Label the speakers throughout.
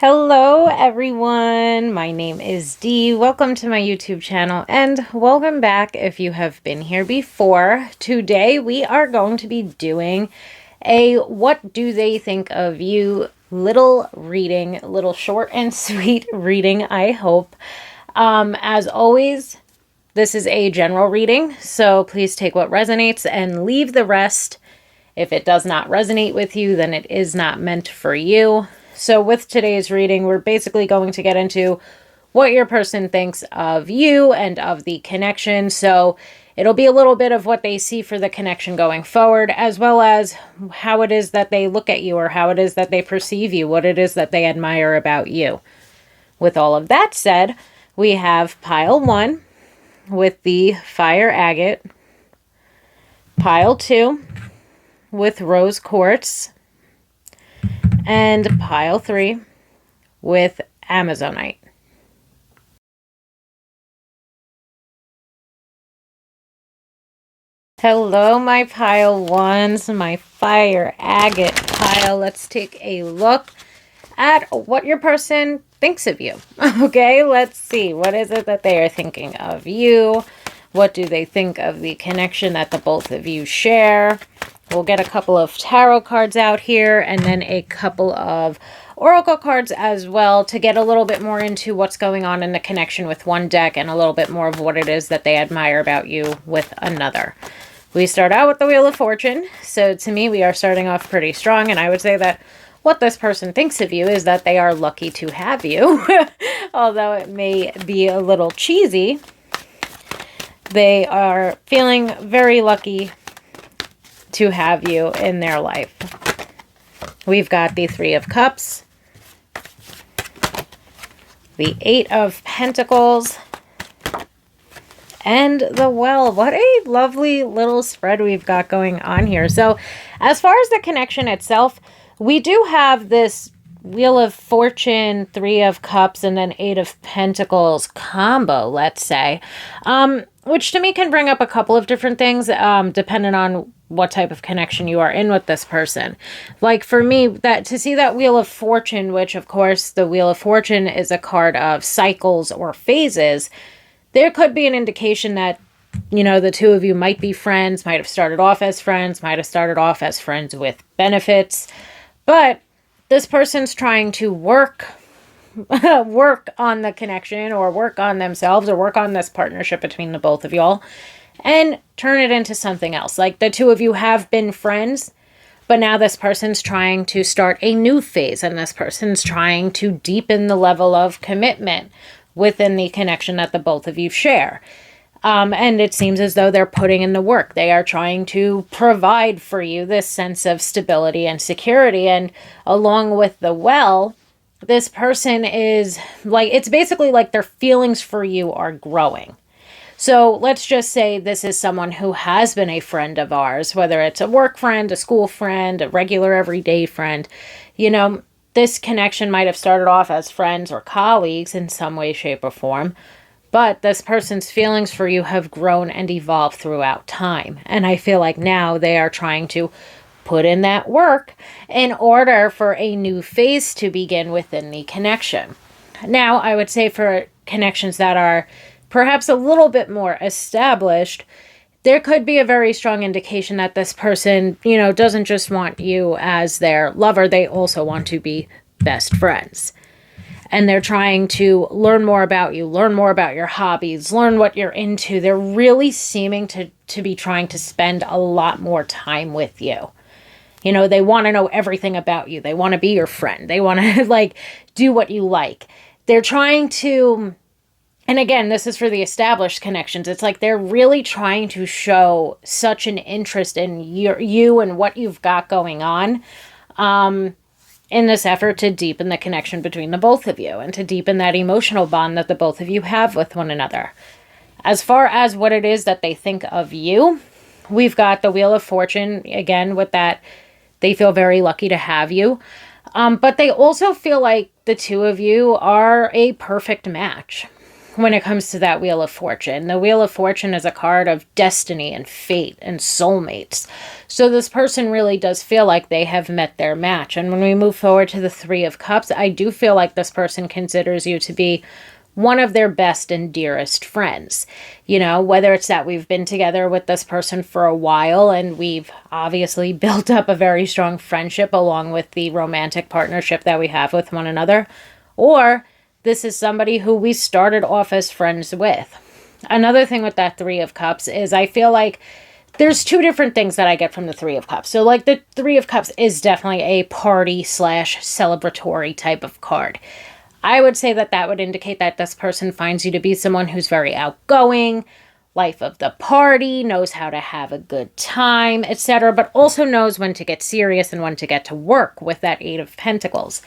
Speaker 1: Hello everyone, my name is Dee. Welcome to my YouTube channel and welcome back if you have been here before. Today we are going to be doing a what do they think of you little reading, little short and sweet reading, I hope. As always, this is a general reading, so please take what resonates and leave the rest. If it does not resonate with you, then it is not meant for you. So with today's reading, we're basically going to get into what your person thinks of you and of the connection. So it'll be a little bit of what they see for the connection going forward, as well as how it is that they look at you or how it is that they perceive you, what it is that they admire about you. With all of that said, we have pile 1 with the fire agate, pile 2 with rose quartz, and pile 3 with amazonite. Hello, my pile 1s, my fire agate pile. Let's take a look at what your person thinks of you. Okay, let's see. What is it that they are thinking of you? What do they think of the connection that the both of you share? We'll get a couple of tarot cards out here and then a couple of oracle cards as well to get a little bit more into what's going on in the connection with one deck and a little bit more of what it is that they admire about you with another. We start out with the Wheel of Fortune. So to me, we are starting off pretty strong, and I would say that what this person thinks of you is that they are lucky to have you. Although it may be a little cheesy, they are feeling very lucky to have you in their life. We've got the Three of Cups, the Eight of Pentacles, and the Well. What a lovely little spread we've got going on here. So as far as the connection itself, we do have this Wheel of Fortune, Three of Cups, and then Eight of Pentacles combo, let's say, which to me can bring up a couple of different things depending on what type of connection you are in with this person. Like for me, that to see that Wheel of Fortune, which of course the Wheel of Fortune is a card of cycles or phases, there could be an indication that, you know, the two of you might be friends, might have started off as friends, might have started off as friends with benefits, but this person's trying to work on the connection or work on themselves or work on this partnership between the both of y'all and turn it into something else. Like the two of you have been friends, but now this person's trying to start a new phase and this person's trying to deepen the level of commitment within the connection that the both of you share. And it seems as though they're putting in the work. They are trying to provide for you this sense of stability and security. And along with the Well, this person is like, it's basically like their feelings for you are growing. So let's just say this is someone who has been a friend of ours, whether it's a work friend, a school friend, a regular everyday friend. You know, this connection might have started off as friends or colleagues in some way, shape, or form. But this person's feelings for you have grown and evolved throughout time. And I feel like now they are trying to put in that work in order for a new phase to begin within the connection. Now, I would say for connections that are perhaps a little bit more established, there could be a very strong indication that this person, you know, doesn't just want you as their lover. They also want to be best friends. And they're trying to learn more about you, learn more about your hobbies, learn what you're into. They're really seeming to be trying to spend a lot more time with you. You know, they want to know everything about you. They want to be your friend. They want to like do what you like. They're trying to, and again, this is for the established connections. It's like they're really trying to show such an interest in you and what you've got going on. In this effort to deepen the connection between the both of you and to deepen that emotional bond that the both of you have with one another. As far as what it is that they think of you, we've got the Wheel of Fortune, again, with that they feel very lucky to have you. But they also feel like the two of you are a perfect match. when it comes to that Wheel of Fortune. The Wheel of Fortune is a card of destiny and fate and soulmates. So this person really does feel like they have met their match. And when we move forward to the Three of Cups, I do feel like this person considers you to be one of their best and dearest friends. You know, whether it's that we've been together with this person for a while and we've obviously built up a very strong friendship along with the romantic partnership that we have with one another, or this is somebody who we started off as friends with. Another thing with that Three of Cups is I feel like there's two different things that I get from the Three of Cups. So like the Three of Cups is definitely a party / celebratory type of card. I would say that that would indicate that this person finds you to be someone who's very outgoing, life of the party, knows how to have a good time, etc., but also knows when to get serious and when to get to work with that Eight of Pentacles.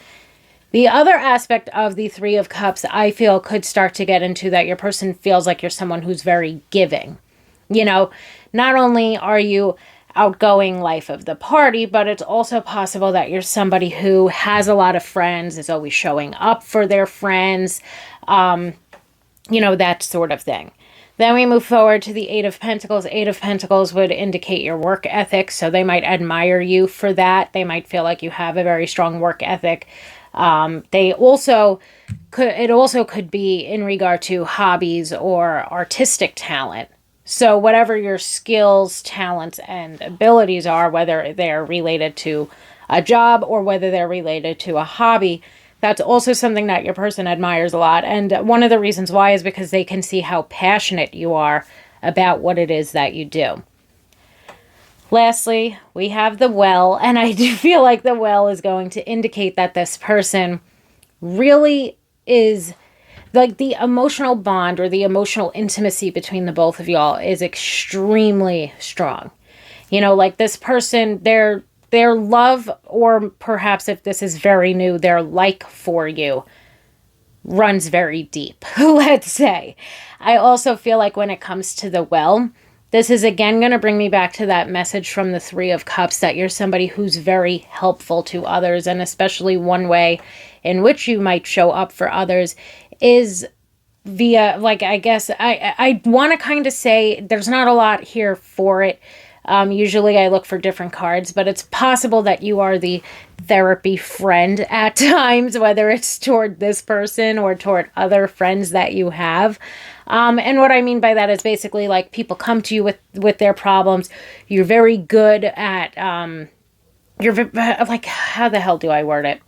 Speaker 1: The other aspect of the Three of Cups I feel could start to get into that your person feels like you're someone who's very giving. You know, not only are you outgoing, life of the party, but it's also possible that you're somebody who has a lot of friends, is always showing up for their friends, you know, that sort of thing. Then we move forward to the Eight of Pentacles. Eight of Pentacles would indicate your work ethic, so they might admire you for that. They might feel like you have a very strong work ethic. It also could be in regard to hobbies or artistic talent. So whatever your skills, talents, and abilities are, whether they're related to a job or whether they're related to a hobby, that's also something that your person admires a lot. And one of the reasons why is because they can see how passionate you are about what it is that you do. Lastly, we have the Well, and I do feel like the Well is going to indicate that this person really is, like, the emotional bond or the emotional intimacy between the both of y'all is extremely strong. You know, like this person, their love, or perhaps if this is very new, their like for you runs very deep, let's say. I also feel like when it comes to the Well, this is again going to bring me back to that message from the Three of Cups that you're somebody who's very helpful to others, and especially one way in which you might show up for others is via, like, I guess I want to kind of say there's not a lot here for it. Usually I look for different cards, but it's possible that you are the therapy friend at times, whether it's toward this person or toward other friends that you have. And what I mean by that is basically like people come to you with their problems. You're very good at, like, how the hell do I word it?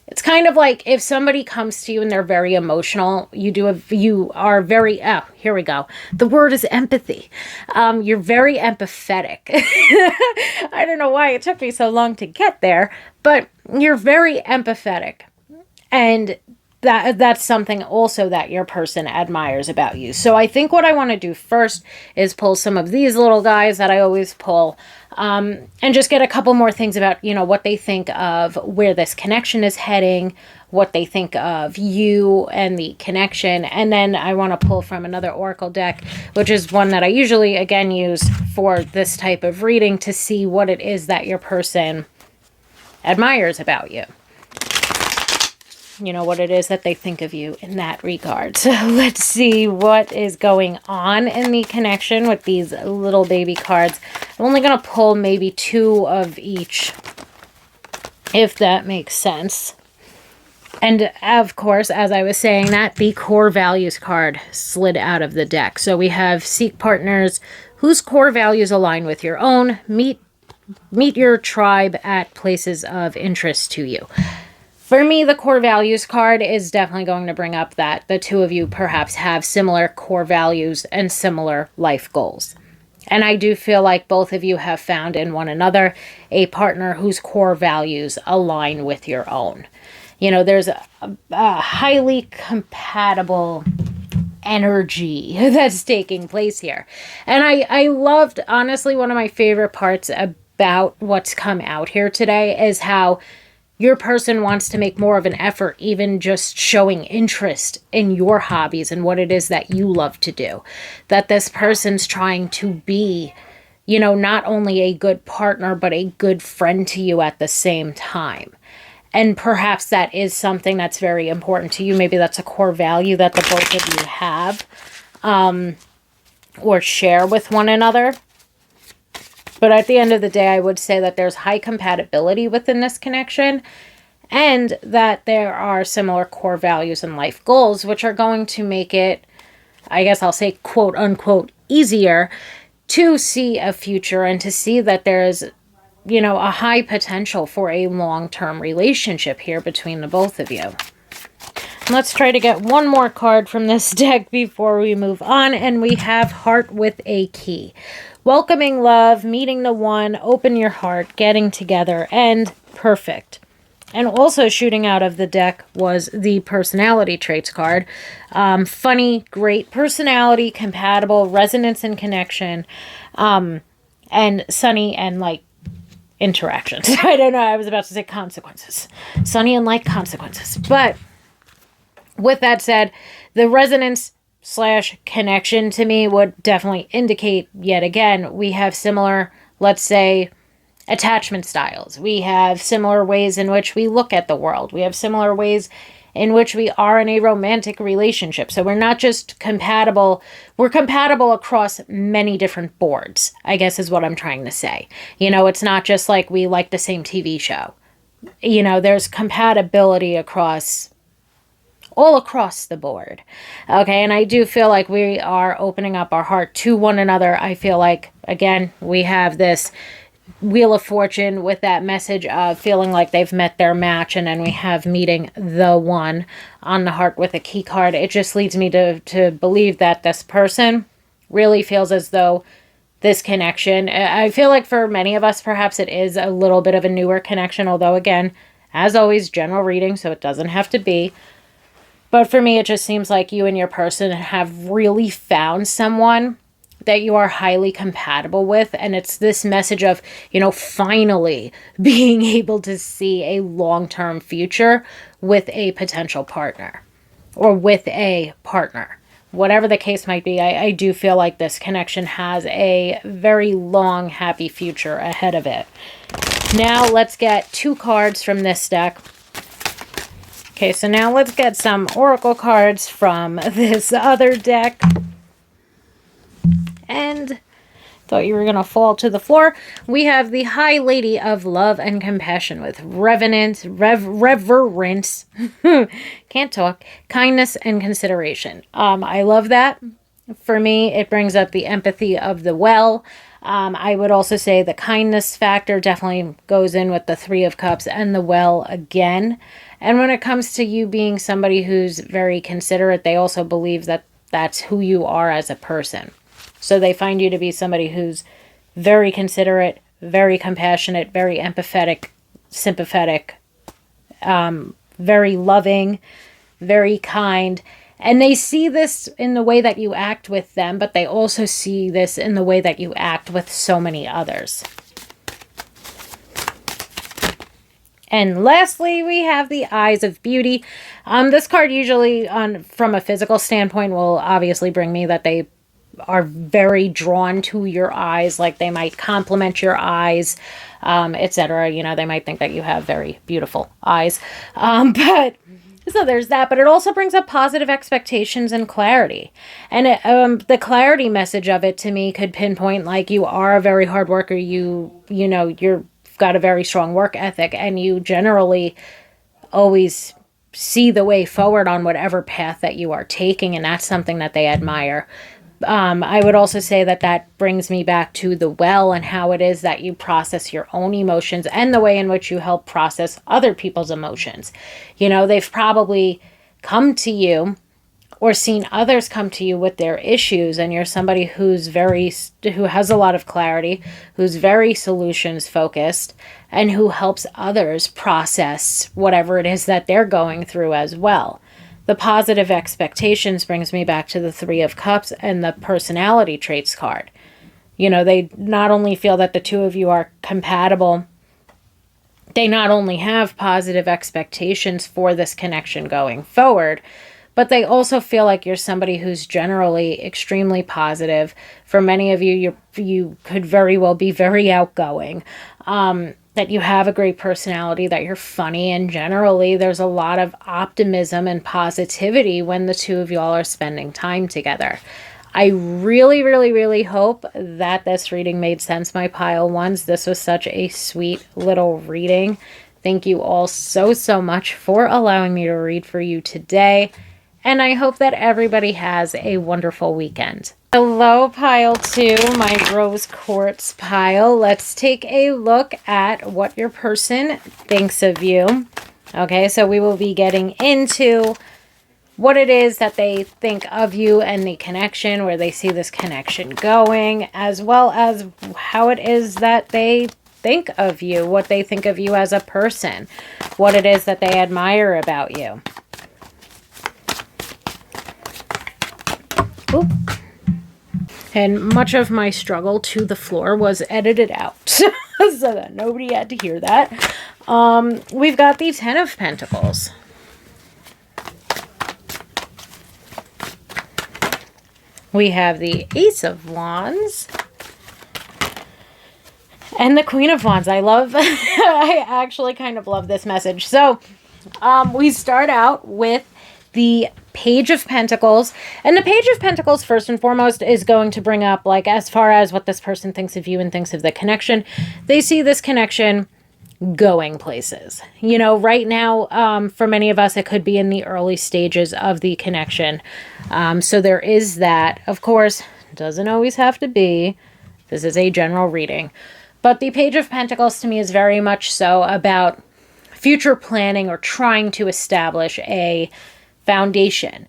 Speaker 1: It's kind of like if somebody comes to you and they're very emotional, you are very, here we go. The word is empathy. You're very empathetic. I don't know why it took me so long to get there, but you're very empathetic. And that's something also that your person admires about you. So I think what I want to do first is pull some of these little guys that I always pull, and just get a couple more things about, you know, what they think of where this connection is heading, what they think of you and the connection. And then I want to pull from another oracle deck, which is one that I usually, again, use for this type of reading to see what it is that your person admires about you. You know, what it is that they think of you in that regard. So let's see what is going on in the connection with these little baby cards. I'm only going to pull maybe two of each, if that makes sense. And of course, as I was saying that, the core values card slid out of the deck. So we have seek partners whose core values align with your own. Meet your tribe at places of interest to you. For me, the core values card is definitely going to bring up that the two of you perhaps have similar core values and similar life goals. And I do feel like both of you have found in one another a partner whose core values align with your own. You know, there's a highly compatible energy that's taking place here. And I loved, honestly, one of my favorite parts about what's come out here today is how your person wants to make more of an effort, even just showing interest in your hobbies and what it is that you love to do. That this person's trying to be, not only a good partner, but a good friend to you at the same time. And perhaps that is something that's very important to you. Maybe that's a core value that the both of you have or share with one another. But at the end of the day, I would say that there's high compatibility within this connection and that there are similar core values and life goals, which are going to make it, I guess I'll say, quote unquote, easier to see a future and to see that there's, you know, a high potential for a long-term relationship here between the both of you. Let's try to get one more card from this deck before we move on. And we have Heart with a Key. Welcoming love, meeting the one, open your heart, getting together, and perfect. And also shooting out of the deck was the personality traits card. Funny, great personality, compatible, resonance and connection, and sunny and like interactions. I don't know, I was about to say consequences. Sunny and like consequences. But with that said, the resonance / connection to me would definitely indicate, yet again, we have similar, let's say, attachment styles. We have similar ways in which we look at the world. We have similar ways in which we are in a romantic relationship. So we're not just compatible, we're compatible across many different boards, I guess is what I'm trying to say. You know, it's not just like we like the same TV show. You know, there's compatibility all across the board. Okay, and I do feel like we are opening up our heart to one another. I feel like, again, we have this Wheel of Fortune with that message of feeling like they've met their match, and then we have meeting the one on the Heart with a Key card. It just leads me to believe that this person really feels as though this connection, I feel like for many of us, perhaps it is a little bit of a newer connection, although again, as always, general reading, so it doesn't have to be. But for me, it just seems like you and your person have really found someone that you are highly compatible with. And it's this message of, you know, finally being able to see a long-term future with a potential partner or with a partner. Whatever the case might be, I do feel like this connection has a very long, happy future ahead of it. Now let's get 2 cards from this deck. Okay, so now let's get some oracle cards from this other deck. And thought you were going to fall to the floor. We have the High Lady of Love and Compassion with reverence, can't talk, kindness and consideration. I love that. For me, it brings up the empathy of the well. I would also say the kindness factor definitely goes in with the 3 of Cups and the well again. And when it comes to you being somebody who's very considerate, they also believe that that's who you are as a person. So they find you to be somebody who's very considerate, very compassionate, very empathetic, sympathetic, very loving, very kind. And they see this in the way that you act with them, but they also see this in the way that you act with so many others. And lastly, we have the Eyes of Beauty. This card usually, from a physical standpoint, will obviously bring me that they are very drawn to your eyes, like they might compliment your eyes, etc. You know, they might think that you have very beautiful eyes. But so there's that, but it also brings up positive expectations and clarity. And the clarity message of it to me could pinpoint like you are a very hard worker. You know, you've got a very strong work ethic, and you generally always see the way forward on whatever path that you are taking, and that's something that they admire. I would also say that that brings me back to the well and how it is that you process your own emotions and the way in which you help process other people's emotions. You know, they've probably come to you or seen others come to you with their issues, and you're somebody who has a lot of clarity, who's very solutions focused, and who helps others process whatever it is that they're going through as well. The positive expectations brings me back to the 3 of Cups and the personality traits card. You know, they not only feel that the 2 of you are compatible, they not only have positive expectations for this connection going forward, but they also feel like you're somebody who's generally extremely positive. For many of you, you could very well be very outgoing. that you have a great personality, that you're funny, and generally there's a lot of optimism and positivity when the two of y'all are spending time together. I really, really, really hope that this reading made sense, my pile ones. This was such a sweet little reading. Thank you all so, so much for allowing me to read for you today. And I hope that everybody has a wonderful weekend. Hello, pile 2, my rose quartz pile. Let's take a look at what your person thinks of you. Okay, so we will be getting into what it is that they think of you and the connection, where they see this connection going, as well as how it is that they think of you, what they think of you as a person, what it is that they admire about you. Oop. And much of my struggle to the floor was edited out so that nobody had to hear that. We've got the Ten of Pentacles. We have the Ace of Wands and the Queen of Wands. I actually kind of love this message. So we start out with the Page of Pentacles. And the Page of Pentacles, first and foremost, is going to bring up, like, as far as what this person thinks of you and thinks of the connection. They see this connection going places. You know, right now, for many of us, it could be in the early stages of the connection. So there is that. Of course, doesn't always have to be. This is a general reading. But the Page of Pentacles to me is very much so about future planning or trying to establish a foundation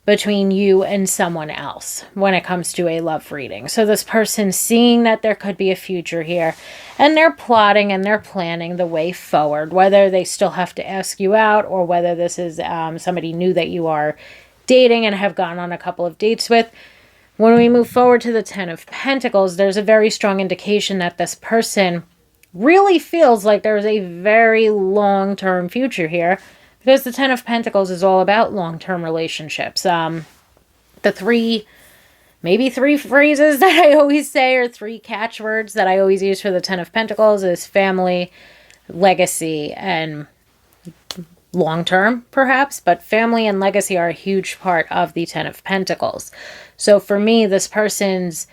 Speaker 1: between you and someone else when it comes to a love reading. So this person seeing that there could be a future here, and they're plotting and they're planning the way forward, whether they still have to ask you out or whether this is somebody new that you are dating and have gone on a couple of dates with. When we move forward to the Ten of Pentacles, there's a very strong indication that this person really feels like there's a very long-term future here, because the Ten of Pentacles is all about long-term relationships. Maybe three phrases that I always say, or 3 catchwords that I always use for the Ten of Pentacles, is family, legacy, and long-term, perhaps. But family and legacy are a huge part of the Ten of Pentacles. So for me, this person's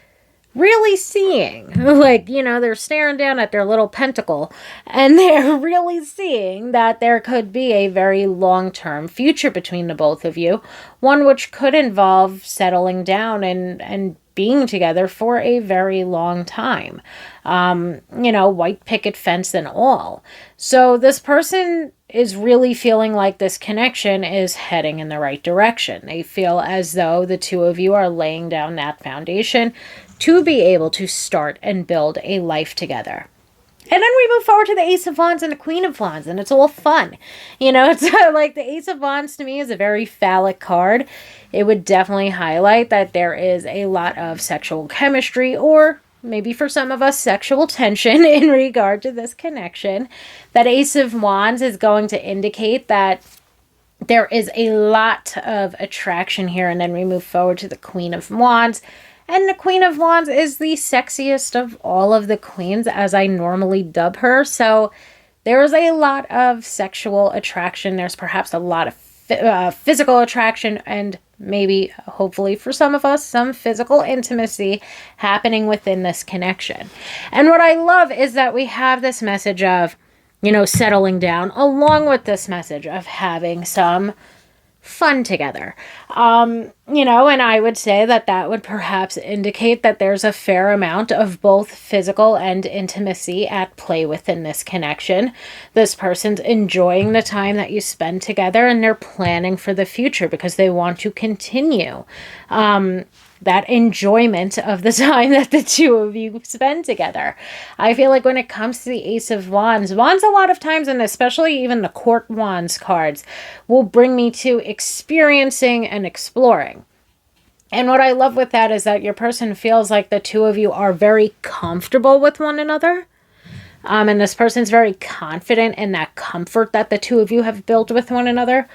Speaker 1: really seeing, like, you know, they're staring down at their little pentacle and they're really seeing that there could be a very long-term future between the both of you, one which could involve settling down and being together for a very long time. You know, white picket fence and all. So this person is really feeling like this connection is heading in the right direction. They feel as though the two of you are laying down that foundation to be able to start and build a life together. And then we move forward to the Ace of Wands and the Queen of Wands, and it's all fun. You know, it's like the Ace of Wands to me is a very phallic card. It would definitely highlight that there is a lot of sexual chemistry, or maybe for some of us, sexual tension in regard to this connection. That Ace of Wands is going to indicate that there is a lot of attraction here. And then we move forward to the Queen of Wands. And the Queen of Wands is the sexiest of all of the queens, as I normally dub her. So there is a lot of sexual attraction. There's perhaps a lot of physical attraction, and maybe, hopefully for some of us, some physical intimacy happening within this connection. And what I love is that we have this message of, you know, settling down, along with this message of having some fun together. You know, and I would say that that would perhaps indicate that there's a fair amount of both physical and intimacy at play within this connection. This person's enjoying the time that you spend together, and they're planning for the future because they want to continue that enjoyment of the time that the two of you spend together. I feel like when it comes to the Ace of Wands, Wands a lot of times, and especially even the Court Wands cards, will bring me to experiencing and exploring. And what I love with that is that your person feels like the two of you are very comfortable with one another. And this person's very confident in that comfort that the two of you have built with one another.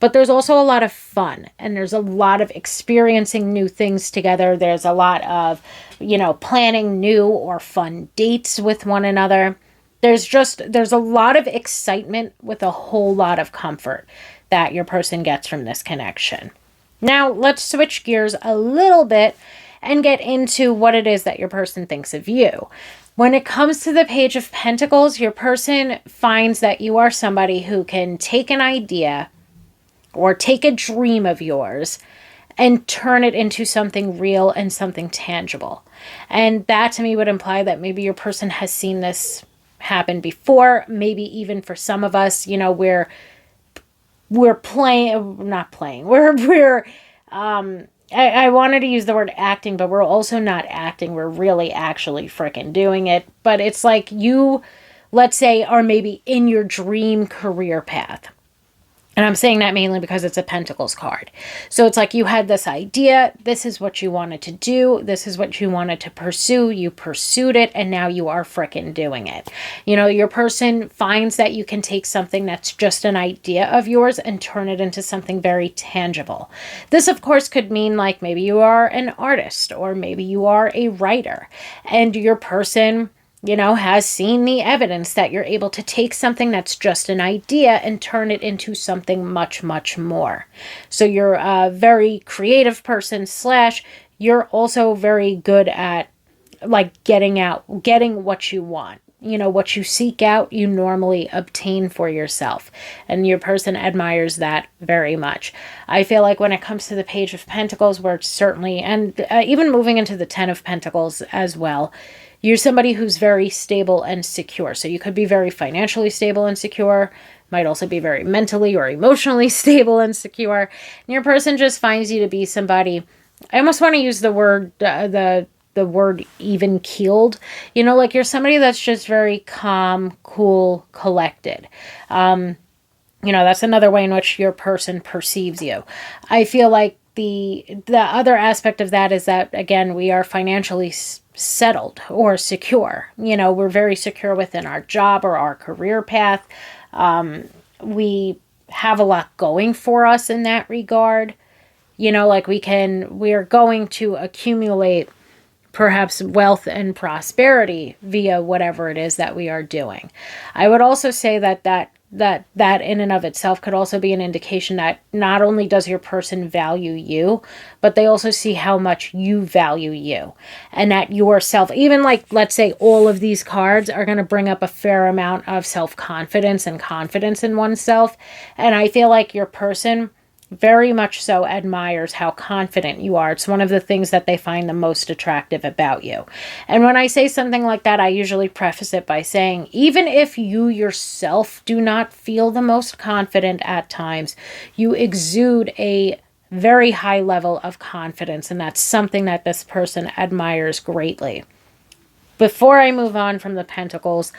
Speaker 1: But there's also a lot of fun, and there's a lot of experiencing new things together. There's a lot of, you know, planning new or fun dates with one another. There's a lot of excitement with a whole lot of comfort that your person gets from this connection. Now, let's switch gears a little bit and get into what it is that your person thinks of you. When it comes to the Page of Pentacles, your person finds that you are somebody who can take an idea or take a dream of yours and turn it into something real and something tangible. And that to me would imply that maybe your person has seen this happen before. Maybe even for some of us, we're playing, not playing, I wanted to use the word acting, but we're also not acting. We're really actually freaking doing it. But it's like you, let's say, are maybe in your dream career path. And I'm saying that mainly because it's a Pentacles card. So it's like you had this idea. This is what you wanted to do. This is what you wanted to pursue. You pursued it, and now you are frickin' doing it. Your person finds that you can take something that's just an idea of yours and turn it into something very tangible. This, of course, could mean like maybe you are an artist or maybe you are a writer, and your person has seen the evidence that you're able to take something that's just an idea and turn it into something much, much more. So you're a very creative person / you're also very good at like getting what you want. What you seek out, you normally obtain for yourself. And your person admires that very much. I feel like when it comes to the Page of Pentacles, we're certainly, and even moving into the Ten of Pentacles as well, you're somebody who's very stable and secure. So you could be very financially stable and secure, might also be very mentally or emotionally stable and secure. And your person just finds you to be somebody, I almost want to use the word, the word even keeled. Like you're somebody that's just very calm, cool, collected. That's another way in which your person perceives you. I feel like the other aspect of that is that, again, we are financially settled or secure. We're very secure within our job or our career path. We have a lot going for us in that regard. Like we are going to accumulate perhaps wealth and prosperity via whatever it is that we are doing. I would also say that in and of itself could also be an indication that not only does your person value you, but they also see how much you value you, and that yourself, even like, let's say all of these cards are going to bring up a fair amount of self-confidence and confidence in oneself. And I feel like your person very much so admires how confident you are. It's one of the things that they find the most attractive about you. And when I say something like that, I usually preface it by saying, even if you yourself do not feel the most confident at times, you exude a very high level of confidence, and that's something that this person admires greatly. Before I move on from the Pentacles,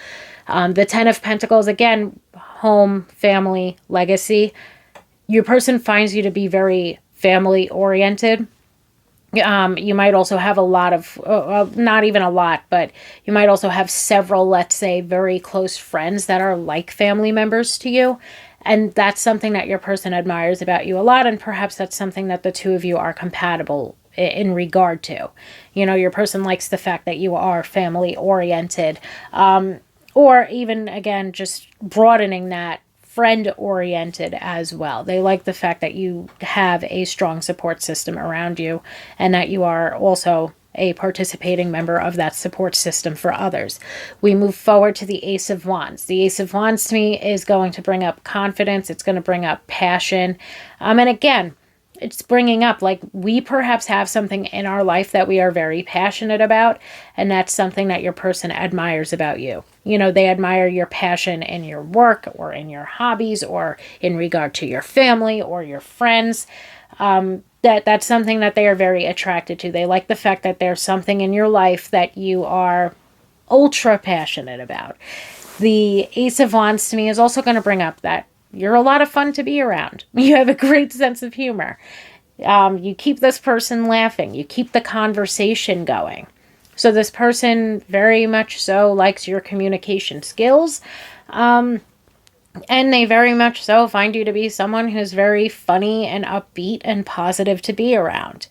Speaker 1: the Ten of Pentacles, again, home, family, legacy. Your person finds you to be very family oriented. You might also have a lot of, not even a lot, but you might also have several, let's say, very close friends that are like family members to you. And that's something that your person admires about you a lot. And perhaps that's something that the two of you are compatible in regard to. Your person likes the fact that you are family oriented. Or even, again, just broadening that, friend oriented as well. They like the fact that you have a strong support system around you and that you are also a participating member of that support system for others. We move forward to the Ace of Wands. The Ace of Wands to me is going to bring up confidence. It's going to bring up passion. And again, it's bringing up, like, we perhaps have something in our life that we are very passionate about, and that's something that your person admires about you. They admire your passion in your work or in your hobbies or in regard to your family or your friends. That's something that they are very attracted to. They like the fact that there's something in your life that you are ultra passionate about. The Ace of Wands to me is also going to bring up that you're a lot of fun to be around. You have a great sense of humor. You keep this person laughing. You keep the conversation going. So this person very much so likes your communication skills. And they very much so find you to be someone who's very funny and upbeat and positive to be around.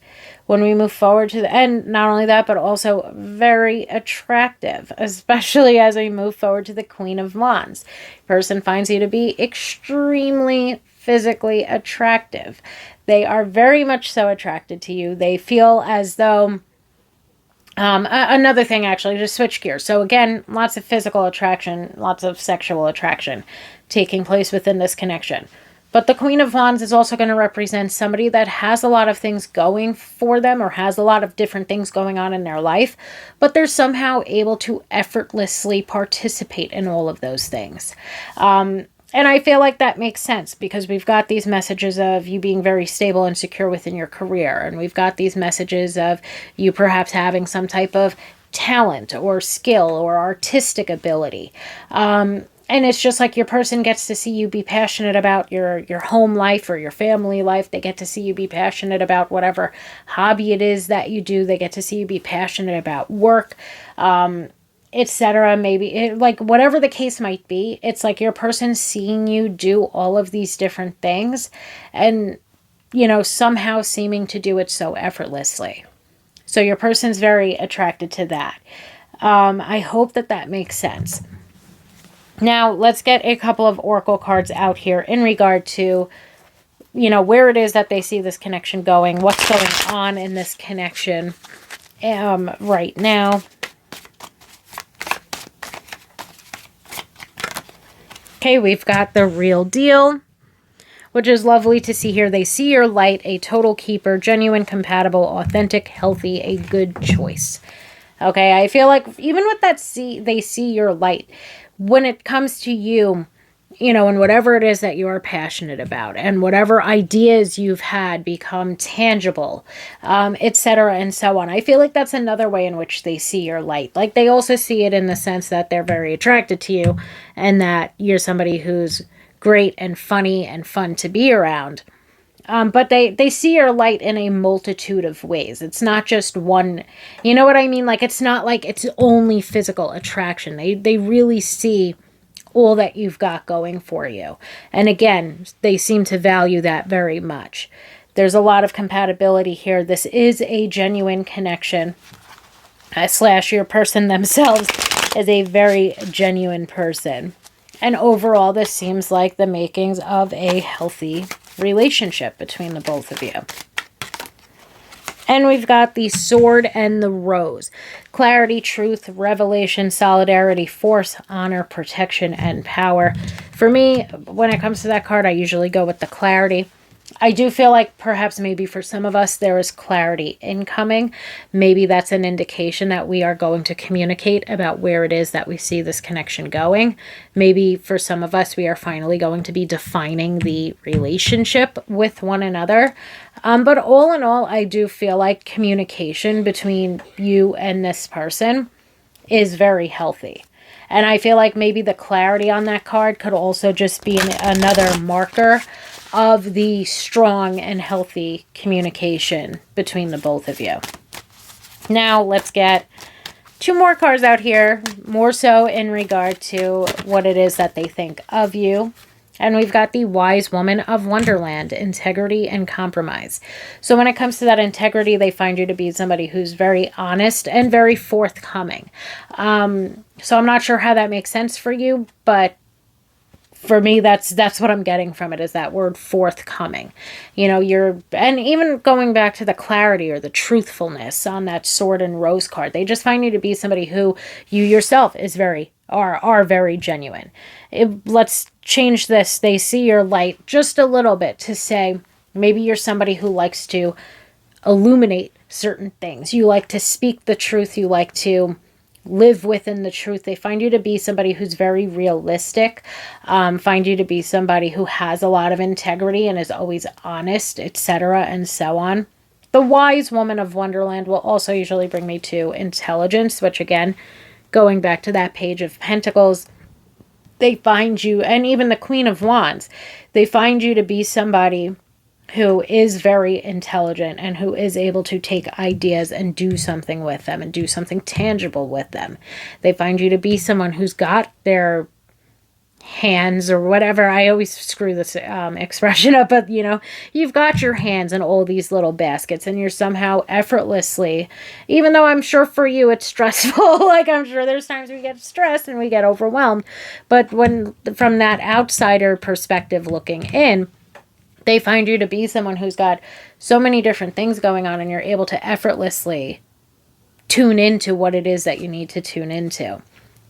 Speaker 1: When we move forward to the end, not only that, but also very attractive, especially as we move forward to the Queen of Wands. Person finds you to be extremely physically attractive. They are very much so attracted to you. They feel as though another thing, actually, to switch gears. So again, lots of physical attraction, lots of sexual attraction taking place within this connection. But the Queen of Wands is also going to represent somebody that has a lot of things going for them, or has a lot of different things going on in their life, but they're somehow able to effortlessly participate in all of those things. And I feel like that makes sense, because we've got these messages of you being very stable and secure within your career. And we've got these messages of you perhaps having some type of talent or skill or artistic ability. And it's just like your person gets to see you be passionate about your home life or your family life. They get to see you be passionate about whatever hobby it is that you do. They get to see you be passionate about work. Etc. Maybe like whatever the case might be, it's like your person seeing you do all of these different things and, somehow seeming to do it so effortlessly. So your person's very attracted to that. I hope that makes sense. Now let's get a couple of oracle cards out here in regard to, where it is that they see this connection going, what's going on in this connection right now. Okay, we've got the Real Deal, which is lovely to see here. They see your light, a total keeper, genuine, compatible, authentic, healthy, a good choice. Okay, I feel like even with that they see your light. When it comes to you, and whatever it is that you are passionate about and whatever ideas you've had become tangible, etc. and so on. I feel like that's another way in which they see your light. Like they also see it in the sense that they're very attracted to you and that you're somebody who's great and funny and fun to be around. But they see your light in a multitude of ways. It's not just one, you know what I mean? Like it's not like it's only physical attraction. They really see all that you've got going for you. And again, they seem to value that very much. There's a lot of compatibility here. This is a genuine connection. / your person themselves is a very genuine person. And overall, this seems like the makings of a healthy relationship between the both of you. And we've got the Sword and the Rose. Clarity, truth, revelation, solidarity, force, honor, protection, and power. For me, when it comes to that card, I usually go with the clarity. I do feel like perhaps maybe for some of us there is clarity incoming. Maybe that's an indication that we are going to communicate about where it is that we see this connection going. Maybe for some of us we are finally going to be defining the relationship with one another. But all in all, I do feel like communication between you and this person is very healthy. And I feel like maybe the clarity on that card could also just be another marker of the strong and healthy communication between the both of you. Now let's get 2 more cards out here, more so in regard to what it is that they think of you. And we've got the Wise Woman of Wonderland, integrity and compromise. So when it comes to that integrity, they find you to be somebody who's very honest and very forthcoming. So I'm not sure how that makes sense for you, but for me, that's what I'm getting from it, is that word forthcoming. And even going back to the clarity or the truthfulness on that Sword and Rose card, they just find you to be somebody who you yourself are very genuine. Let's change this. They see your light just a little bit to say, maybe you're somebody who likes to illuminate certain things. You like to speak the truth. You like to live within the truth. They find you to be somebody who's very realistic, find you to be somebody who has a lot of integrity and is always honest, etc. and so on. The Wise Woman of Wonderland will also usually bring me to intelligence, which again, going back to that Page of Pentacles, they find you, and even the Queen of Wands, they find you to be somebody who is very intelligent and who is able to take ideas and do something with them and do something tangible with them. They find you to be someone who's got their hands or whatever. I always screw this expression up, but you've got your hands in all these little baskets and you're somehow effortlessly, even though I'm sure for you it's stressful, like I'm sure there's times we get stressed and we get overwhelmed, but when from that outsider perspective looking in, they find you to be someone who's got so many different things going on and you're able to effortlessly tune into what it is that you need to tune into.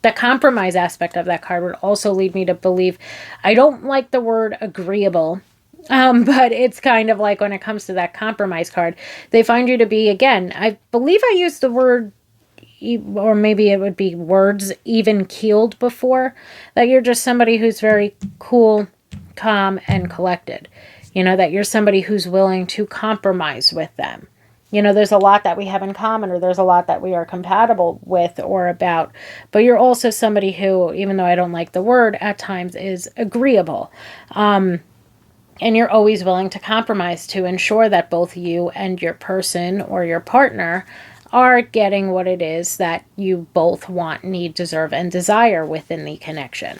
Speaker 1: The compromise aspect of that card would also lead me to believe, I don't like the word agreeable, but it's kind of like when it comes to that compromise card, they find you to be, again, I believe I used the word, or maybe it would be words, even keeled before, that you're just somebody who's very cool, calm, and collected. That you're somebody who's willing to compromise with them. There's a lot that we have in common, or there's a lot that we are compatible with or about. But you're also somebody who, even though I don't like the word, at times is agreeable. And you're always willing to compromise to ensure that both you and your person or your partner are getting what it is that you both want, need, deserve, and desire within the connection.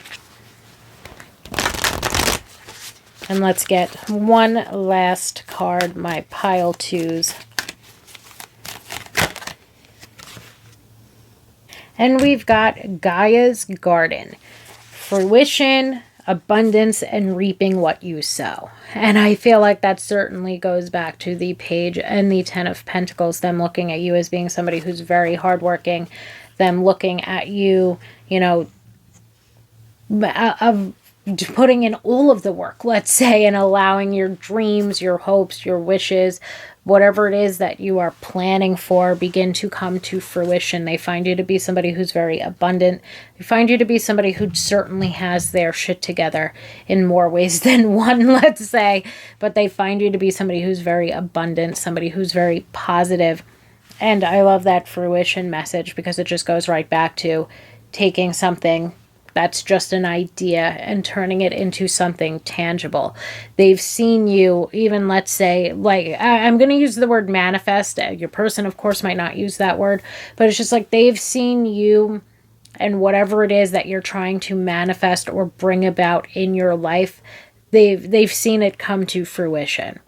Speaker 1: And let's get one last card, my pile twos. And we've got Gaia's Garden, fruition, abundance, and reaping what you sow. And I feel like that certainly goes back to the Page and the Ten of Pentacles, them looking at you as being somebody who's very hardworking, them looking at you, of putting in all of the work, let's say, and allowing your dreams, your hopes, your wishes, whatever it is that you are planning for, begin to come to fruition. They find you to be somebody who's very abundant. They find you to be somebody who certainly has their shit together in more ways than one, let's say. But they find you to be somebody who's very abundant, somebody who's very positive. And I love that fruition message because it just goes right back to taking something that's just an idea and turning it into something tangible. They've seen you, even let's say, like, I'm going to use the word manifest. Your person, of course, might not use that word, but it's just like they've seen you and whatever it is that you're trying to manifest or bring about in your life, they've seen it come to fruition.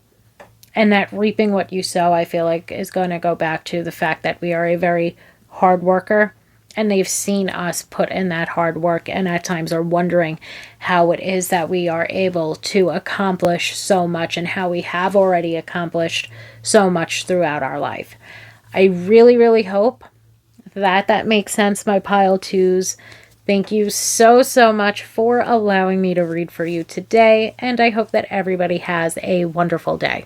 Speaker 1: And that reaping what you sow, I feel like, is going to go back to the fact that we are a very hard worker. And they've seen us put in that hard work and at times are wondering how it is that we are able to accomplish so much and how we have already accomplished so much throughout our life. I really, really hope that makes sense, my pile twos. Thank you so, so much for allowing me to read for you today. And I hope that everybody has a wonderful day.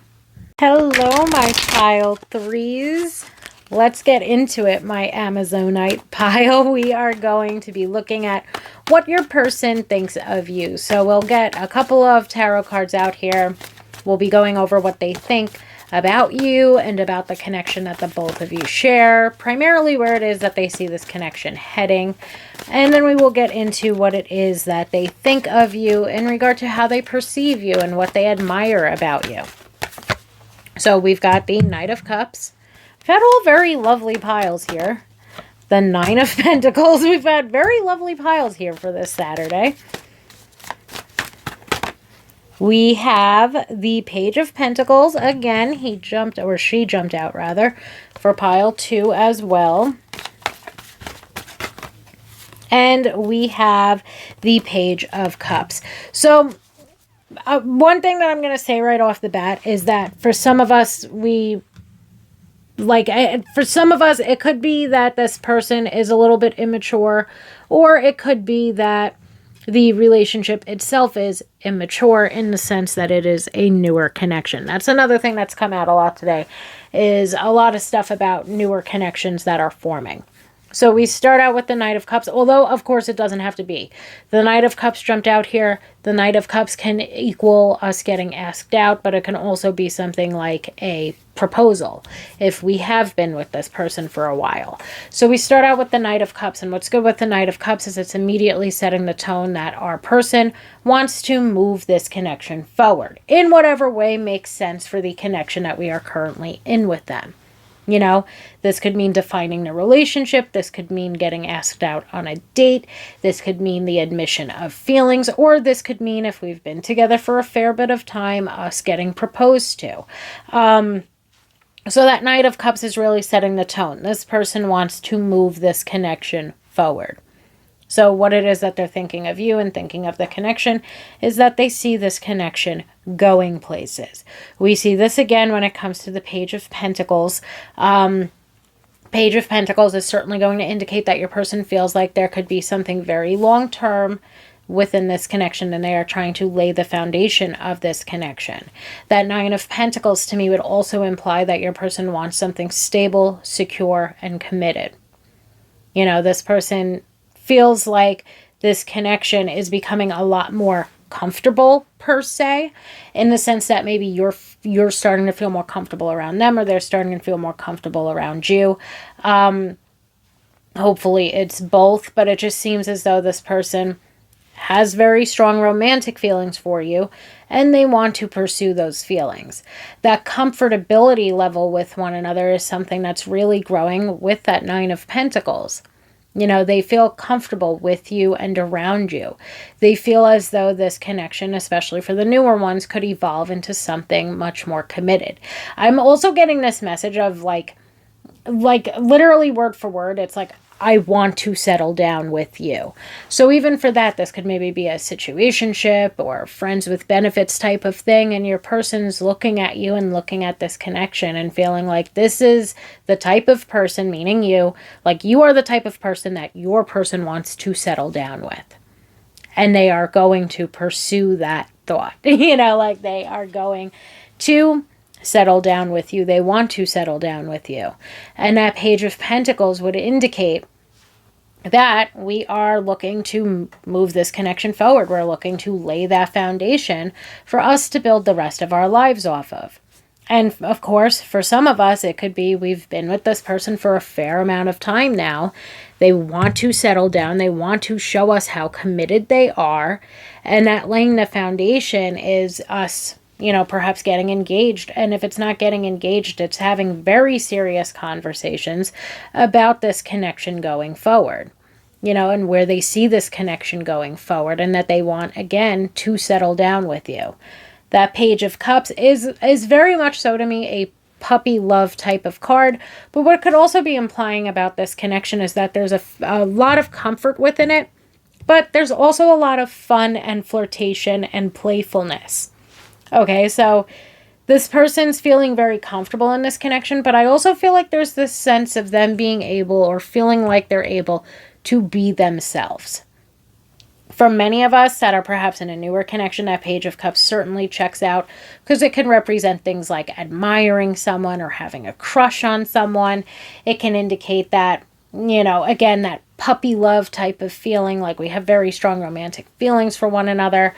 Speaker 1: Hello, my pile threes. Let's get into it, my Amazonite pile. We are going to be looking at what your person thinks of you. So we'll get a couple of tarot cards out here. We'll be going over what they think about you and about the connection that the both of you share, primarily where it is that they see this connection heading. And then we will get into what it is that they think of you in regard to how they perceive you and what they admire about you. So we've got the Knight of Cups. We've had all very lovely piles here. The Nine of Pentacles. We've had very lovely piles here for this Saturday. We have the Page of Pentacles. Again, he jumped, or she jumped out rather, for pile 2 as well. And we have the Page of Cups. So one thing that I'm going to say right off the bat is that for some of us, it could be that this person is a little bit immature, or it could be that the relationship itself is immature in the sense that it is a newer connection. That's another thing that's come out a lot today, is a lot of stuff about newer connections that are forming. So we start out with the Knight of Cups, although, of course, it doesn't have to be. The Knight of Cups jumped out here. The Knight of Cups can equal us getting asked out, but it can also be something like a proposal if we have been with this person for a while. So we start out with the Knight of Cups, and what's good with the Knight of Cups is it's immediately setting the tone that our person wants to move this connection forward in whatever way makes sense for the connection that we are currently in with them. You know, this could mean defining the relationship. This could mean getting asked out on a date. This could mean the admission of feelings, or this could mean, if we've been together for a fair bit of time, us getting proposed to. So that Knight of Cups is really setting the tone. This person wants to move this connection forward. So what it is that they're thinking of you and thinking of the connection is that they see this connection going places. We see this again when it comes to the Page of Pentacles. Page of Pentacles is certainly going to indicate that your person feels like there could be something very long-term within this connection, and they are trying to lay the foundation of this connection. That Nine of Pentacles to me would also imply that your person wants something stable, secure, and committed. You know, this person feels like this connection is becoming a lot more comfortable, per se, in the sense that maybe you're starting to feel more comfortable around them, or they're starting to feel more comfortable around you. Hopefully it's both, but it just seems as though this person has very strong romantic feelings for you, and they want to pursue those feelings. That comfortability level with one another is something that's really growing with that Nine of Pentacles. You know, they feel comfortable with you and around you. They feel as though this connection, especially for the newer ones, could evolve into something much more committed. I'm also getting this message of like literally word for word, it's like, I want to settle down with you. So even for that, this could maybe be a situationship or friends with benefits type of thing, and your person's looking at you and looking at this connection and feeling like this is the type of person, meaning you, like you are the type of person that your person wants to settle down with. And they are going to pursue that thought. You know, like they are going to settle down with you. They want to settle down with you. And that Page of Pentacles would indicate that we are looking to move this connection forward. We're looking to lay that foundation for us to build the rest of our lives off of. And of course, for some of us, it could be we've been with this person for a fair amount of time now. They want to settle down. They want to show us how committed they are. And that laying the foundation is us, you know, perhaps getting engaged. And if it's not getting engaged, it's having very serious conversations about this connection going forward, you know, and where they see this connection going forward, and that they want, again, to settle down with you. That Page of Cups is very much so to me a puppy love type of card. But what it could also be implying about this connection is that there's a lot of comfort within it, but there's also a lot of fun and flirtation and playfulness. Okay, so this person's feeling very comfortable in this connection, but I also feel like there's this sense of them being able, or feeling like they're able, to be themselves. For many of us that are perhaps in a newer connection, that Page of Cups certainly checks out, because it can represent things like admiring someone or having a crush on someone. It can indicate that, you know, again, that puppy love type of feeling, like we have very strong romantic feelings for one another.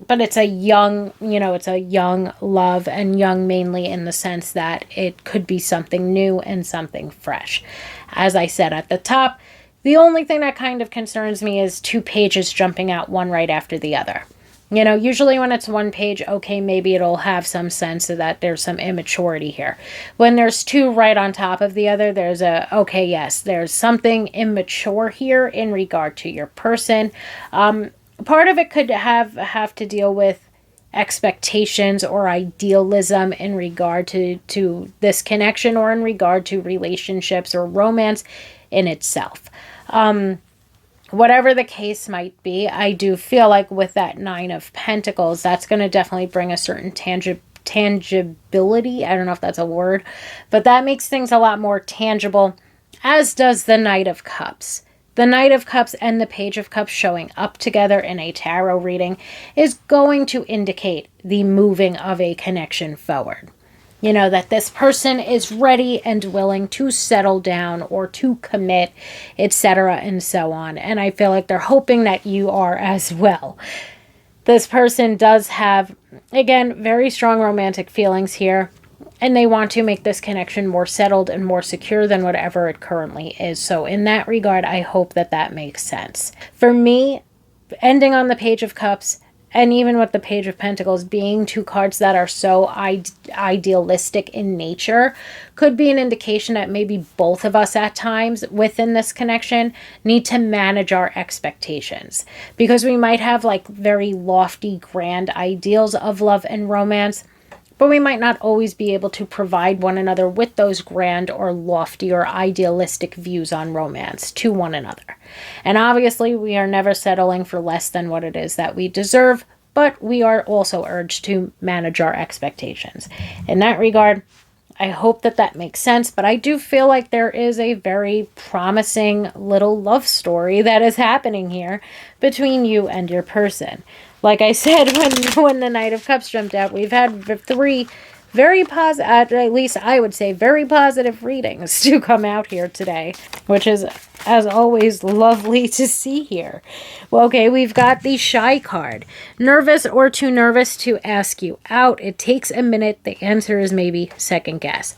Speaker 1: But it's a young, you know, it's a young love, and young mainly in the sense that it could be something new and something fresh. As I said at the top, the only thing that kind of concerns me is two pages jumping out one right after the other. You know, usually when it's one page, okay, maybe it'll have some sense of that there's some immaturity here. When there's two right on top of the other, there's okay, yes, there's something immature here in regard to your person. Part of it could have to deal with expectations or idealism in regard to this connection, or in regard to relationships or romance in itself. Whatever the case might be, I do feel like with that Nine of Pentacles, that's going to definitely bring a certain tangibility. I don't know if that's a word, but that makes things a lot more tangible, as does the Knight of Cups. The Knight of Cups and the Page of Cups showing up together in a tarot reading is going to indicate the moving of a connection forward. You know, that this person is ready and willing to settle down or to commit, etc. and so on. And I feel like they're hoping that you are as well. This person does have, again, very strong romantic feelings here. And they want to make this connection more settled and more secure than whatever it currently is. So in that regard, I hope that that makes sense. For me, ending on the Page of Cups and even with the Page of Pentacles being two cards that are so idealistic in nature, could be an indication that maybe both of us at times within this connection need to manage our expectations, because we might have like very lofty, grand ideals of love and romance, but we might not always be able to provide one another with those grand or lofty or idealistic views on romance to one another. And obviously, we are never settling for less than what it is that we deserve, but we are also urged to manage our expectations. In that regard, I hope that that makes sense, but I do feel like there is a very promising little love story that is happening here between you and your person. Like I said, when the Knight of Cups jumped out, we've had three very positive, at least I would say, very positive readings to come out here today, which is, as always, lovely to see here. Well, okay, we've got the Shy card. Nervous or too nervous to ask you out. It takes a minute. The answer is maybe second guess.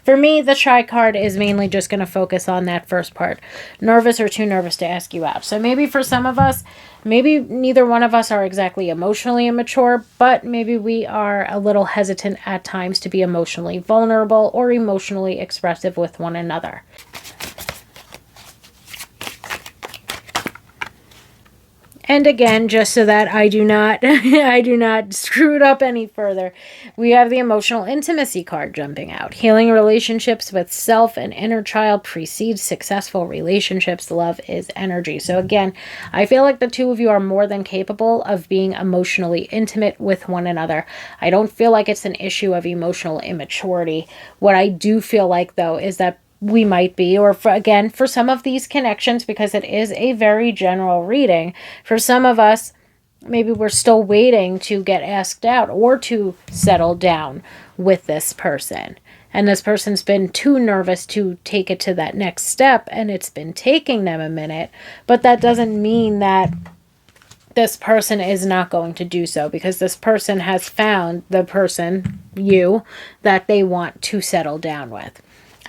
Speaker 1: For me, the Shy card is mainly just going to focus on that first part. Nervous or too nervous to ask you out. So maybe for some of us, maybe neither one of us are exactly emotionally immature, but maybe we are a little hesitant at times to be emotionally vulnerable or emotionally expressive with one another. And again, just so that I do not screw it up any further, we have the emotional intimacy card jumping out. Healing relationships with self and inner child precedes successful relationships. Love is energy. So again, I feel like the two of you are more than capable of being emotionally intimate with one another. I don't feel like it's an issue of emotional immaturity. What I do feel like, though, is that we might be, or for some of these connections, because it is a very general reading, for some of us, maybe we're still waiting to get asked out or to settle down with this person. And this person's been too nervous to take it to that next step, and it's been taking them a minute. But that doesn't mean that this person is not going to do so, because this person has found the person, you, that they want to settle down with.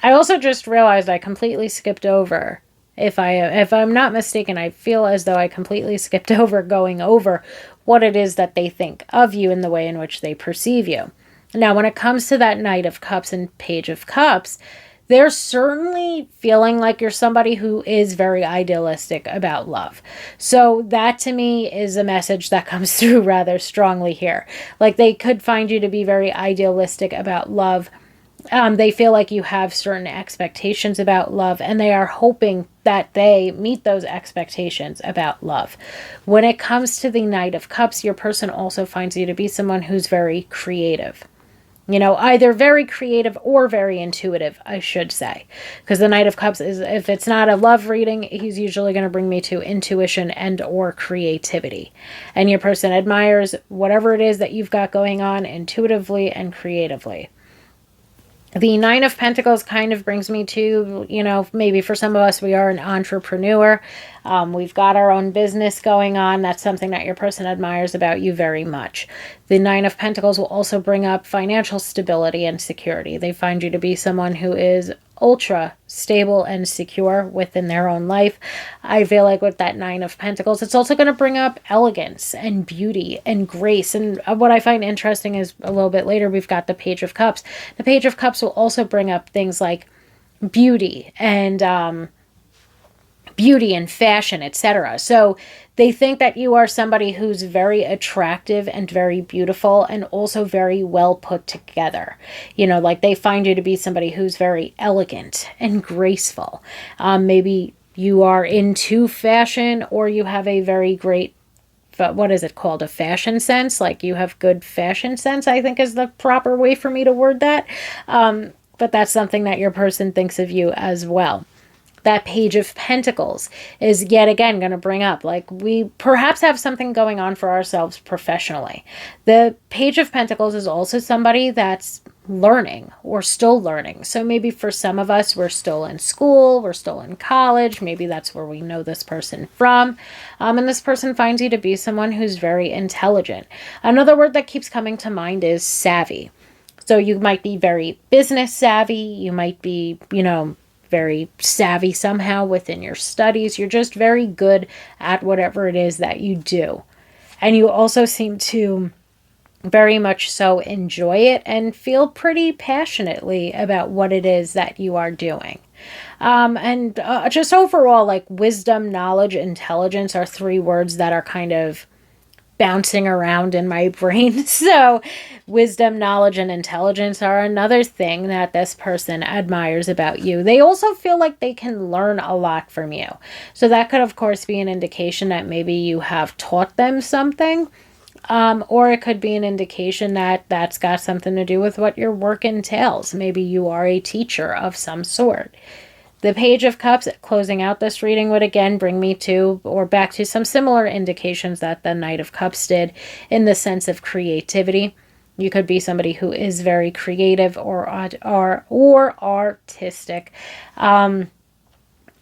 Speaker 1: I also just realized I completely skipped over, if I'm not mistaken, I feel as though I completely skipped over going over what it is that they think of you and the way in which they perceive you. Now, when it comes to that Knight of Cups and Page of Cups, they're certainly feeling like you're somebody who is very idealistic about love. So that to me is a message that comes through rather strongly here. Like they could find you to be very idealistic about love. They feel like you have certain expectations about love, and they are hoping that they meet those expectations about love. When it comes to the Knight of Cups, your person also finds you to be someone who's very creative. You know, either very creative or very intuitive, I should say. Because the Knight of Cups is, if it's not a love reading, he's usually going to bring me to intuition and or creativity. And your person admires whatever it is that you've got going on intuitively and creatively. The Nine of Pentacles kind of brings me to, you know, maybe for some of us, we are an entrepreneur. We've got our own business going on. That's something that your person admires about you very much. The Nine of Pentacles will also bring up financial stability and security. They find you to be someone who is ultra stable and secure within their own life. I feel like with that Nine of Pentacles, it's also going to bring up elegance and beauty and grace. And what I find interesting is a little bit later, we've got the Page of Cups. The Page of Cups will also bring up things like beauty and fashion, etc. So they think that you are somebody who's very attractive and very beautiful and also very well put together. You know, like they find you to be somebody who's very elegant and graceful. Maybe you are into fashion, or you have a very great, what is it called? A fashion sense? Like you have good fashion sense, I think is the proper way for me to word that. But that's something that your person thinks of you as well. That Page of Pentacles is yet again going to bring up, like, we perhaps have something going on for ourselves professionally. The Page of Pentacles is also somebody that's learning or still learning. So maybe for some of us, we're still in school, we're still in college. Maybe that's where we know this person from. And this person finds you to be someone who's very intelligent. Another word that keeps coming to mind is savvy. So you might be very business savvy. You might be, you know, very savvy somehow within your studies. You're just very good at whatever it is that you do. And you also seem to very much so enjoy it and feel pretty passionately about what it is that you are doing. And just overall, like wisdom, knowledge, intelligence are three words that are kind of bouncing around in my brain. So, wisdom, knowledge, and intelligence are another thing that this person admires about you. They also feel like they can learn a lot from you. So, that could, of course, be an indication that maybe you have taught them something. Or it could be an indication that that's got something to do with what your work entails. Maybe you are a teacher of some sort. The Page of Cups closing out this reading would again bring me to or back to some similar indications that the Knight of Cups did in the sense of creativity. You could be somebody who is very creative or artistic.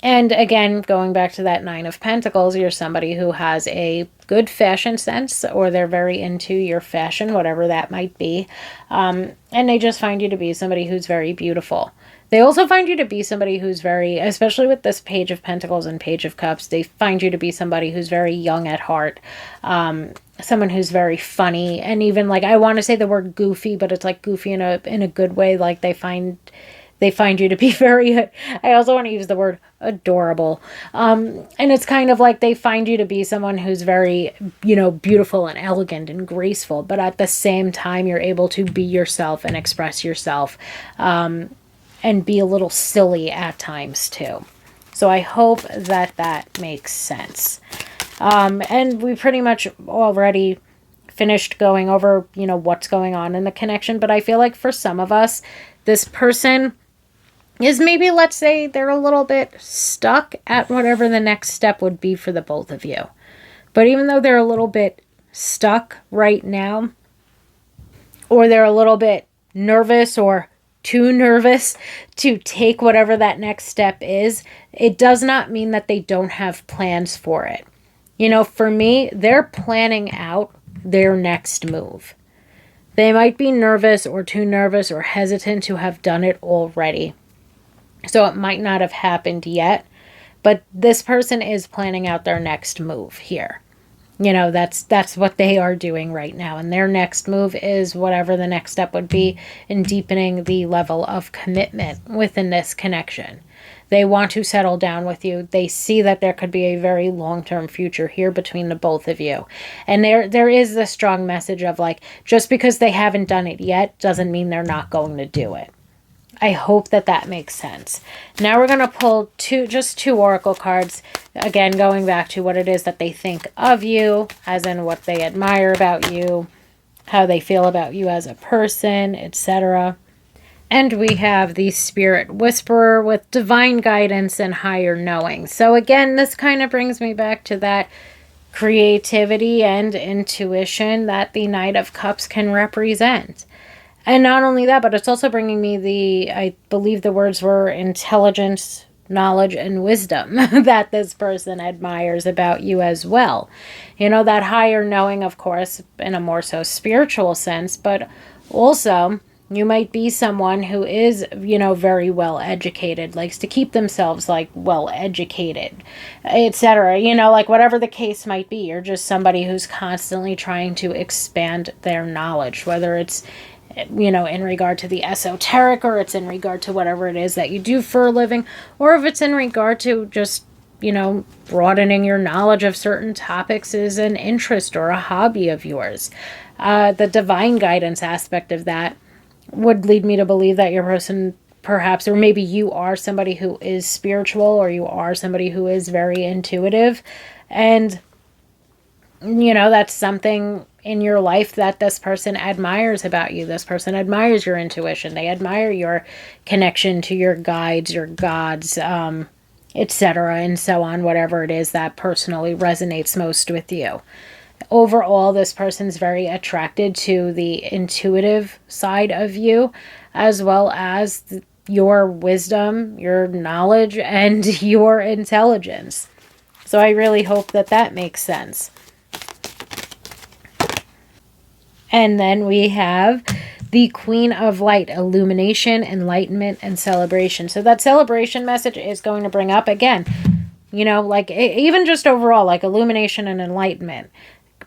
Speaker 1: And again, going back to that Nine of Pentacles, you're somebody who has a good fashion sense, or they're very into your fashion, whatever that might be. And they just find you to be somebody who's very beautiful. They also find you to be somebody who's very, especially with this Page of Pentacles and Page of Cups, they find you to be somebody who's very young at heart. Someone who's very funny. And even like, I want to say the word goofy, but it's like goofy in a good way. Like they find you to be very, I also want to use the word adorable. And it's kind of like they find you to be someone who's very, beautiful and elegant and graceful, but at the same time, you're able to be yourself and express yourself, and be a little silly at times too. So I hope that that makes sense. And we pretty much already finished going over, what's going on in the connection, but I feel like for some of us, this person is maybe, let's say, they're a little bit stuck at whatever the next step would be for the both of you. But even though they're a little bit stuck right now, or they're a little bit nervous or too nervous to take whatever that next step is, it does not mean that they don't have plans for it. For me, they're planning out their next move. They might be nervous or too nervous or hesitant to have done it already. So it might not have happened yet, but this person is planning out their next move here. That's what they are doing right now. And their next move is whatever the next step would be in deepening the level of commitment within this connection. They want to settle down with you. They see that there could be a very long-term future here between the both of you. And there is this strong message of like, just because they haven't done it yet doesn't mean they're not going to do it. I hope that that makes sense. Now we're going to pull just two oracle cards. Again, going back to what it is that they think of you, as in what they admire about you, how they feel about you as a person, etc. And we have the Spirit Whisperer with divine guidance and higher knowing. So again, this kind of brings me back to that creativity and intuition that the Knight of Cups can represent. And not only that, but it's also bringing me I believe the words were intelligence, knowledge, and wisdom that this person admires about you as well. That higher knowing, of course, in a more so spiritual sense, but also you might be someone who is, very well educated, likes to keep themselves like well educated, etc. Like whatever the case might be, you're just somebody who's constantly trying to expand their knowledge, whether it's in regard to the esoteric, or it's in regard to whatever it is that you do for a living, or if it's in regard to just, broadening your knowledge of certain topics is an interest or a hobby of yours. The divine guidance aspect of that would lead me to believe that your person perhaps, or maybe you are somebody who is spiritual, or you are somebody who is very intuitive, and that's something in your life that this person admires about you. This person admires your intuition. They admire your connection to your guides, your gods, etc., and so on, whatever it is that personally resonates most with you. Overall, this person's very attracted to the intuitive side of you, as well as your wisdom, your knowledge, and your intelligence. So I really hope that that makes sense. And then we have the Queen of Light, illumination, enlightenment, and celebration. So that celebration message is going to bring up, again, like even just overall, like illumination and enlightenment.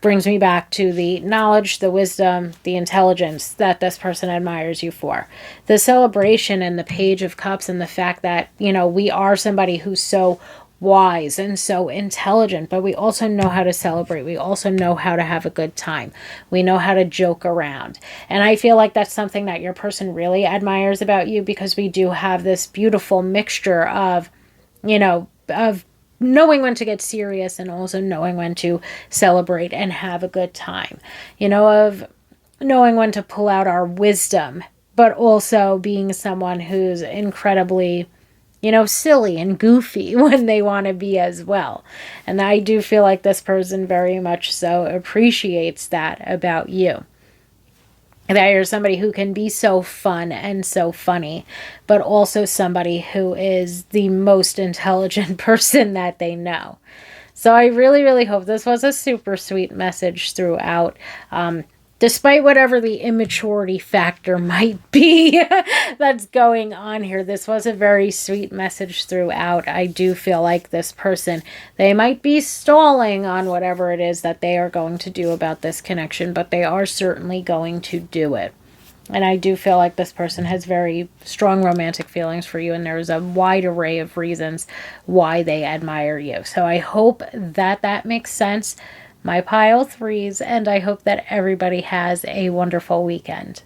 Speaker 1: brings me back to the knowledge, the wisdom, the intelligence that this person admires you for. The celebration and the Page of Cups and the fact that, we are somebody who's so wise and so intelligent, but we also know how to celebrate. We also know how to have a good time. We know how to joke around. And I feel like that's something that your person really admires about you, because we do have this beautiful mixture of, of knowing when to get serious and also knowing when to celebrate and have a good time, of knowing when to pull out our wisdom, but also being someone who's incredibly, silly and goofy when they want to be as well. And I do feel like this person very much so appreciates that about you. That you're somebody who can be so fun and so funny, but also somebody who is the most intelligent person that they know. So I really, really hope this was a super sweet message throughout. Despite whatever the immaturity factor might be that's going on here, this was a very sweet message throughout. I do feel like this person, they might be stalling on whatever it is that they are going to do about this connection, but they are certainly going to do it. And I do feel like this person has very strong romantic feelings for you, and there's a wide array of reasons why they admire you. So I hope that that makes sense, my pile threes, and I hope that everybody has a wonderful weekend.